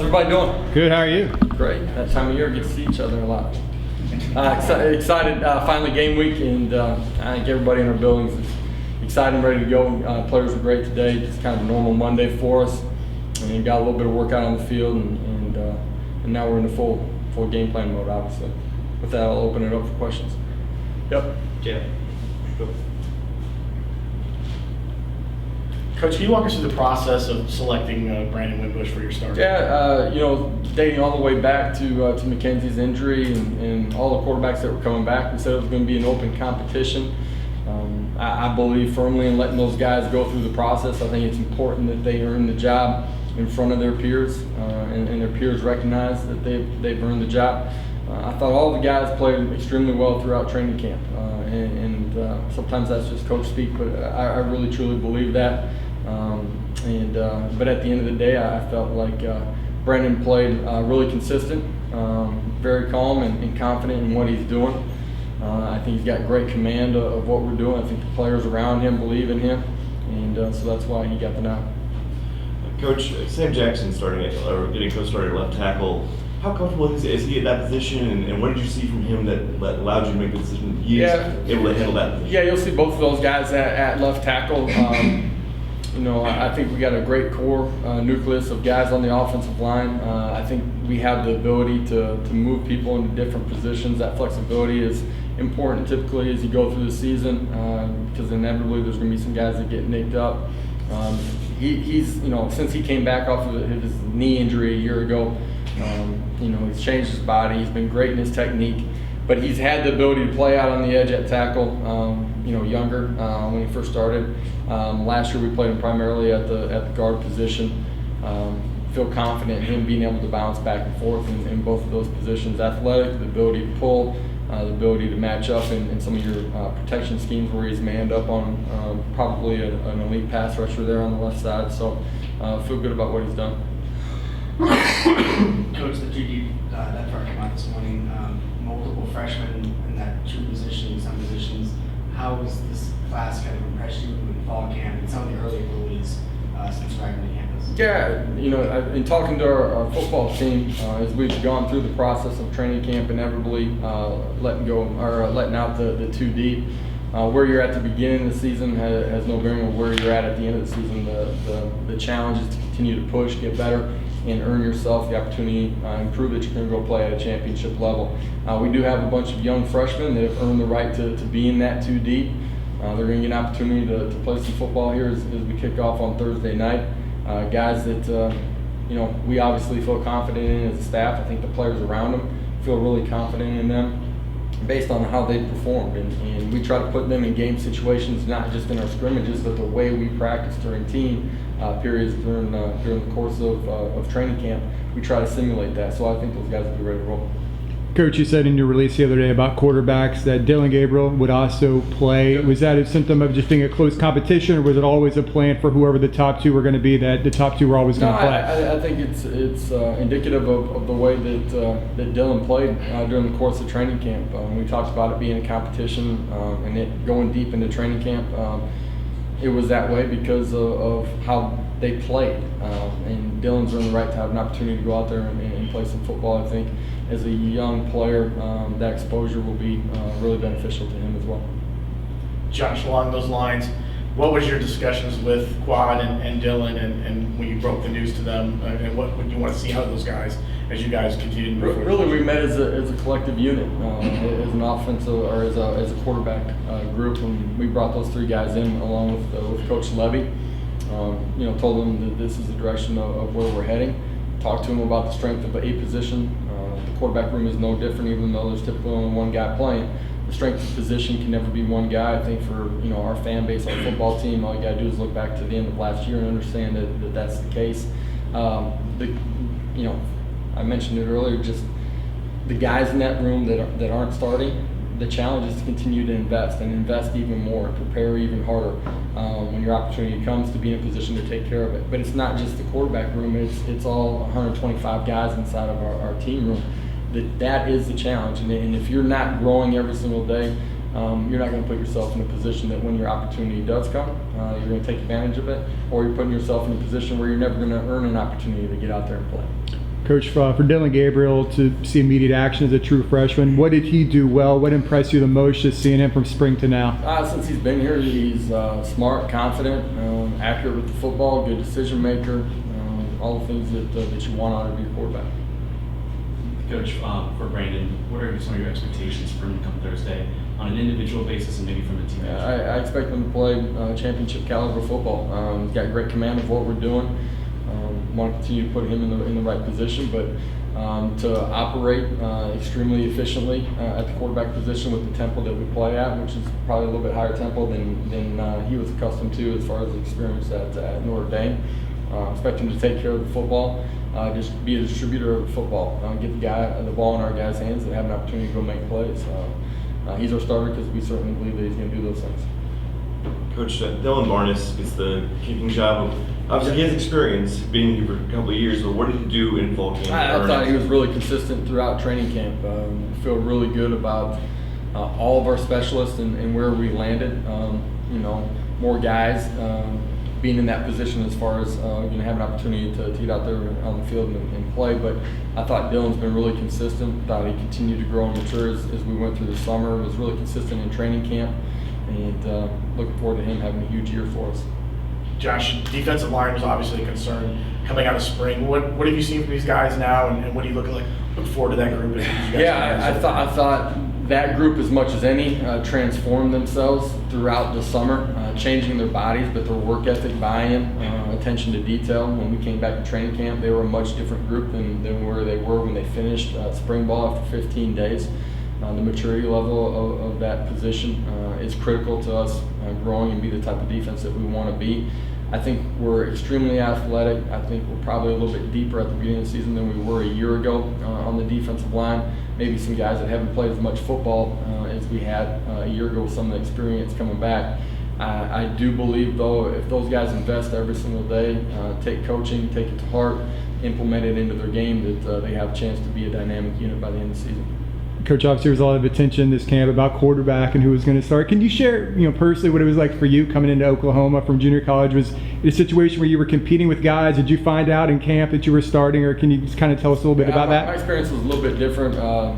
everybody doing? Good, how are you? Great. That time of year, get to see each other a lot. Excited, finally game week, and I think everybody in our buildings is excited and ready to go. Players were great today. It's kind of a normal Monday for us, and got a little bit of workout on the field, and now we're in the full game plan mode, obviously. With that, I'll open it up for questions. Yep. Jeff. Go. Coach, can you walk us through the process of selecting Brandon Wimbush for your start? Yeah, dating all the way back to McKenzie's injury and all the quarterbacks that were coming back, we said it was going to be an open competition. I believe firmly in letting those guys go through the process. I think it's important that they earn the job in front of their peers, and their peers recognize that they've earned the job. I thought all the guys played extremely well throughout training camp, and sometimes that's just coach speak, but I really truly believe that. But at the end of the day, I felt like Brandon played really consistent, very calm and confident in what he's doing. I think he's got great command of what we're doing. I think the players around him believe in him, and so that's why he got the nod. Coach, Sam Jackson getting coach started at left tackle. How comfortable is he at that position, and what did you see from him that allowed you to make the decision he is able to handle that position? Yeah, you'll see both of those guys at left tackle. I think we got a great core nucleus of guys on the offensive line. I think we have the ability to move people into different positions. That flexibility is important typically as you go through the season, because inevitably there's going to be some guys that get nicked up. He's since he came back off of his knee injury a year ago, he's changed his body. He's been great in his technique, but he's had the ability to play out on the edge at tackle. Younger when he first started. Last year we played him primarily at the guard position. Feel confident in him being able to bounce back and forth in both of those positions. Athletic, the ability to pull, the ability to match up in some of your protection schemes where he's manned up on probably an elite pass rusher there on the left side. So feel good about what he's done. Coach, the 2 deep depth chart came out this morning. Multiple freshmen in that 2 positions, some positions. How was this class kind of impressed you in fall camp and some of the early abilities since arriving to campus? Yeah, in talking to our football team, as we've gone through the process of training camp, inevitably letting out the 2 deep. Where you're at the beginning of the season has no bearing on where you're at the end of the season. The challenge is to continue to push, get better, and earn yourself the opportunity, and prove that you're going to go play at a championship level. We do have a bunch of young freshmen that have earned the right to be in that 2 deep. They're going to get an opportunity to play some football here as we kick off on Thursday night. Guys that we obviously feel confident in as a staff. I think the players around them feel really confident in them based on how they performed, and we try to put them in game situations, not just in our scrimmages, but the way we practice during team periods during the course of training camp. We try to simulate that, so I think those guys will be ready to roll. Coach, you said in your release the other day about quarterbacks that Dillon Gabriel would also play. Was that a symptom of just being a close competition, or was it always a plan for whoever the top 2 were going to be, that the top 2 were always going to play? I think it's indicative of the way that Dillon played during the course of training camp. We talked about it being a competition and it going deep into training camp. It was that way because of how they played. And Dillon's earned the right to have an opportunity to go out there and play some football. I think as a young player, that exposure will be really beneficial to him as well. Josh, along those lines, what was your discussions with Quad and Dillon and when you broke the news to them, and what would you want to see out of those guys as you guys continue to move forward? Really, we met as a collective unit, as an offensive or as a quarterback group, and we brought those 3 guys in along with Coach Levy. Told them that this is the direction of where we're heading. Talked to them about the strength of a position. The quarterback room is no different, even though there's typically only one guy playing. The strength of position can never be one guy. I think for our fan base, our football team, all you got to do is look back to the end of last year and understand that that's the case. I mentioned it earlier, just the guys in that room that aren't starting. The challenge is to continue to invest and invest even more, prepare even harder when your opportunity comes to be in a position to take care of it. But it's not just the quarterback room, it's all 125 guys inside of our team room. That is the challenge, and if you're not growing every single day, you're not going to put yourself in a position that when your opportunity does come, you're going to take advantage of it, or you're putting yourself in a position where you're never going to earn an opportunity to get out there and play. Coach, for Dillon Gabriel to see immediate action as a true freshman, what did he do well? What impressed you the most just seeing him from spring to now? Since he's been here, he's smart, confident, accurate with the football, good decision maker, all the things that you want out of your quarterback. Coach, for Brandon, what are some of your expectations for him come Thursday on an individual basis and maybe from the team? I expect him to play championship caliber football. He's got great command of what we're doing. Want to continue to put him in the right position, but to operate extremely efficiently at the quarterback position with the tempo that we play at, which is probably a little bit higher tempo than he was accustomed to as far as the experience at Notre Dame. Expect him to take care of the football, just be a distributor of the football, get the ball in our guys' hands and have an opportunity to go make plays. He's our starter because we certainly believe that he's going to do those things. Coach, Dylan Barnes gets the kicking job. Obviously, he has experience being here for a couple of years, but what did he do in fall camp? I thought he was really consistent throughout training camp. Feel really good about all of our specialists and where we landed. More guys being in that position as far as have an opportunity to get out there on the field and play. But I thought Dylan's been really consistent. Thought he continued to grow and mature as we went through the summer. Was really consistent in training camp, and looking forward to him having a huge year for us. Josh, defensive line was obviously a concern coming out of spring. What have you seen from these guys now, and what do you look forward to that group? As you guys I thought that group, as much as any, transformed themselves throughout the summer, changing their bodies, but their work ethic, buy-in, attention to detail. When we came back to training camp, they were a much different group than where they were when they finished spring ball after 15 days. The maturity level of that position is critical to us growing and be the type of defense that we want to be. I think we're extremely athletic. I think we're probably a little bit deeper at the beginning of the season than we were a year ago on the defensive line. Maybe some guys that haven't played as much football as we had a year ago with some of the experience coming back. I do believe, though, if those guys invest every single day, take coaching, take it to heart, implement it into their game, that they have a chance to be a dynamic unit by the end of the season. Coach, obviously there was a lot of attention this camp about quarterback and who was going to start. Can you share, personally what it was like for you coming into Oklahoma from junior college? Was it a situation where you were competing with guys? Did you find out in camp that you were starting, or can you just kind of tell us a little bit about that? My experience was a little bit different.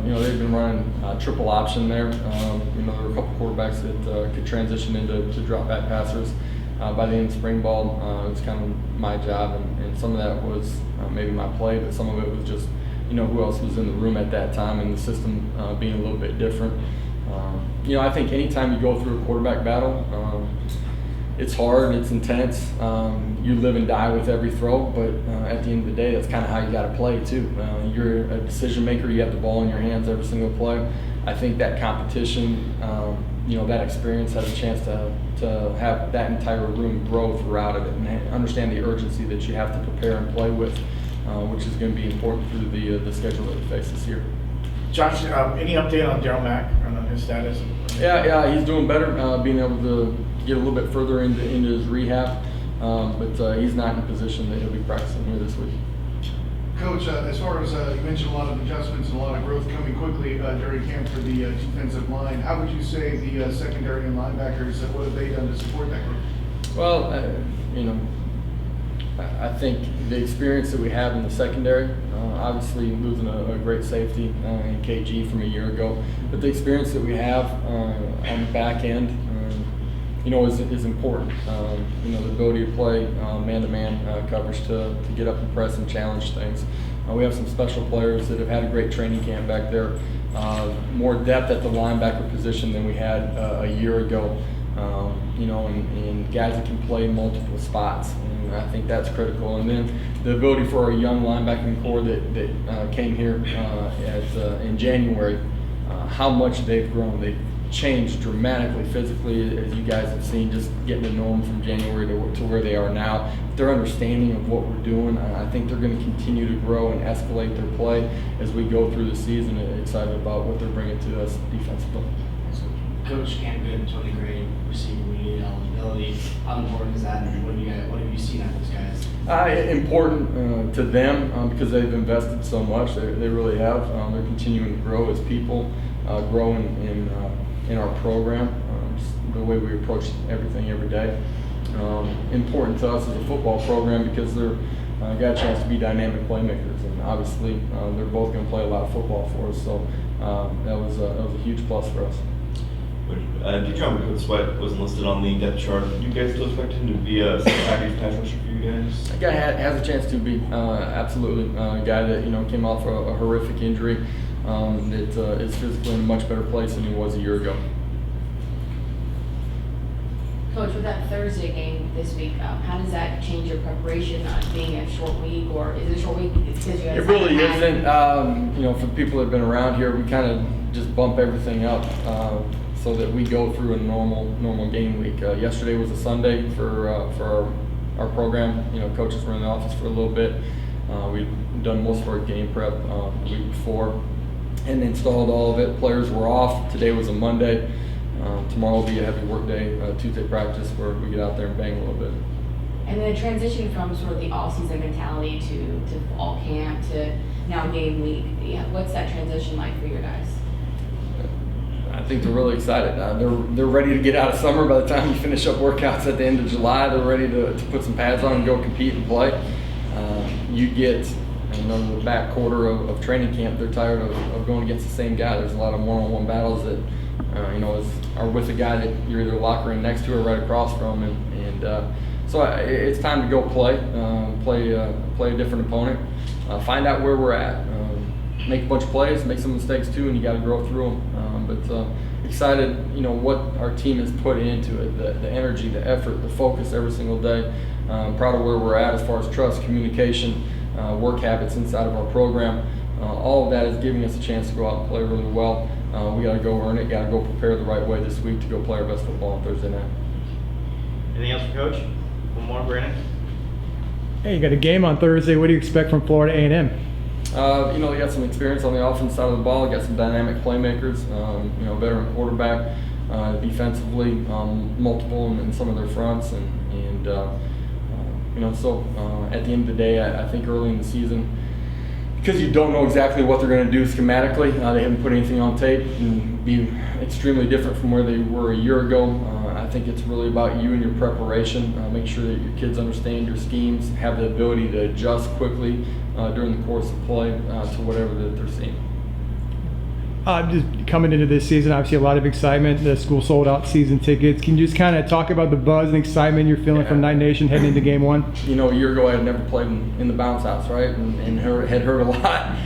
They've been running triple option there. There were a couple quarterbacks that could transition into drop back passers. By the end of spring ball, it was kind of my job, and some of that was maybe my play, but some of it was just who else was in the room at that time and the system being a little bit different. I think anytime you go through a quarterback battle, it's hard, it's intense. You live and die with every throw, but at the end of the day, that's kind of how you got to play too. You're a decision maker. You have the ball in your hands every single play. I think that competition, that experience has a chance to have that entire room grow throughout it and understand the urgency that you have to prepare and play with, which is going to be important through the schedule that we face this year. Josh, any update on Daryl Mack on his status? Yeah, he's doing better, being able to get a little bit further into his rehab, but he's not in a position that he'll be practicing here this week. Coach, as far as you mentioned a lot of adjustments and a lot of growth coming quickly during camp for the defensive line, how would you say the secondary and linebackers, what have they done to support that group? Well, I think the experience that we have in the secondary, obviously losing a great safety in KG from a year ago, but the experience that we have on the back end, is important. The ability to play man-to-man coverage to get up and press and challenge things. We have some special players that have had a great training camp back there. More depth at the linebacker position than we had a year ago. And guys that can play multiple spots. And I think that's critical. And then the ability for our young linebacking core that came here in January, how much they've grown. They've changed dramatically physically, as you guys have seen, just getting to know them from January to where they are now. Their understanding of what we're doing, I think they're going to continue to grow and escalate their play as we go through the season. Excited about what they're bringing to us defensively. Coach can't get 20 grade receiving immediate eligibility. How important is that, and what have you seen out of those guys? Important to them because they've invested so much. They really have. They're continuing to grow as people, grow in our program, the way we approach everything every day. Important to us as a football program because they're got a chance to be dynamic playmakers, and obviously they're both going to play a lot of football for us. So that was a huge plus for us. Coach Sweat wasn't listed on the depth chart. Do you guys still expect him to be a package pass rusher for you guys? That guy has a chance to be, absolutely. A guy that came off a horrific injury, that is physically in a much better place than he was a year ago. Coach, with that Thursday game this week, how does that change your preparation on being a short week, or is it a short week because you guys It really haven't had- isn't. For the people that have been around here, we kind of just bump everything up so that we go through a normal game week. Yesterday was a Sunday for our program. Coaches were in the office for a little bit. We'd done most of our game prep the week before and installed all of it. Players were off. Today was a Monday. Tomorrow will be a heavy work day, Tuesday practice, where we get out there and bang a little bit. And then transition from sort of the all-season mentality to fall camp to now game week. Yeah, what's that transition like for your guys? I think they're really excited. They're ready to get out of summer. By the time you finish up workouts at the end of July, they're ready to put some pads on and go compete and play. You get the back quarter of training camp, they're tired of going against the same guy. There's a lot of one-on-one battles that are with a guy that you're either locker in next to or right across from, and so it's time to go play a different opponent, find out where we're at, make a bunch of plays, make some mistakes too, and you got to grow through them. But excited, what our team has put into it, the energy, the effort, the focus every single day. Proud of where we're at as far as trust, communication, work habits inside of our program. All of that is giving us a chance to go out and play really well. We got to go earn it, got to go prepare the right way this week to go play our best football on Thursday night. Anything else for Coach? One more, Brandon? Hey, you got a game on Thursday. What do you expect from Florida A&M? They got some experience on the offense side of the ball. Got some dynamic playmakers. Veteran quarterback. Defensively, multiple in some of their fronts, and at the end of the day, I think early in the season, because you don't know exactly what they're going to do schematically, they haven't put anything on tape, and be extremely different from where they were a year ago. I think it's really about you and your preparation. Make sure that your kids understand your schemes, have the ability to adjust quickly during the course of play to whatever that they're seeing. Just coming into this season, obviously a lot of excitement. The school sold out season tickets. Can you just kind of talk about the buzz and excitement you're feeling from Night Nation heading into game one? A year ago I had never played in the bounce house, right? And had heard a lot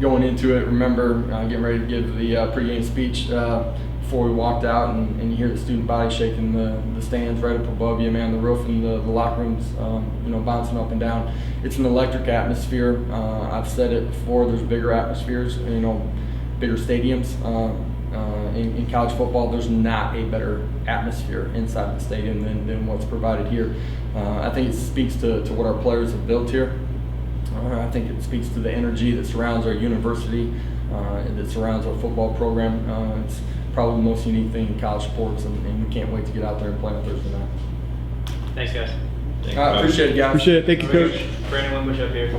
going into it. Remember getting ready to give the pregame speech before we walked out, and you hear the student body shaking the stands right up above you, man, the roof and the locker rooms, bouncing up and down. It's an electric atmosphere. I've said it before, there's bigger atmospheres, bigger stadiums in college football. There's not a better atmosphere inside the stadium than what's provided here. I think it speaks to what our players have built here. I think it speaks to the energy that surrounds our university, that surrounds our football program. It's probably the most unique thing in college sports, and we can't wait to get out there and play on Thursday night. Thanks, guys. Appreciate it, guys. Appreciate it. Thank you, Coach. Brandon Wimbush up here.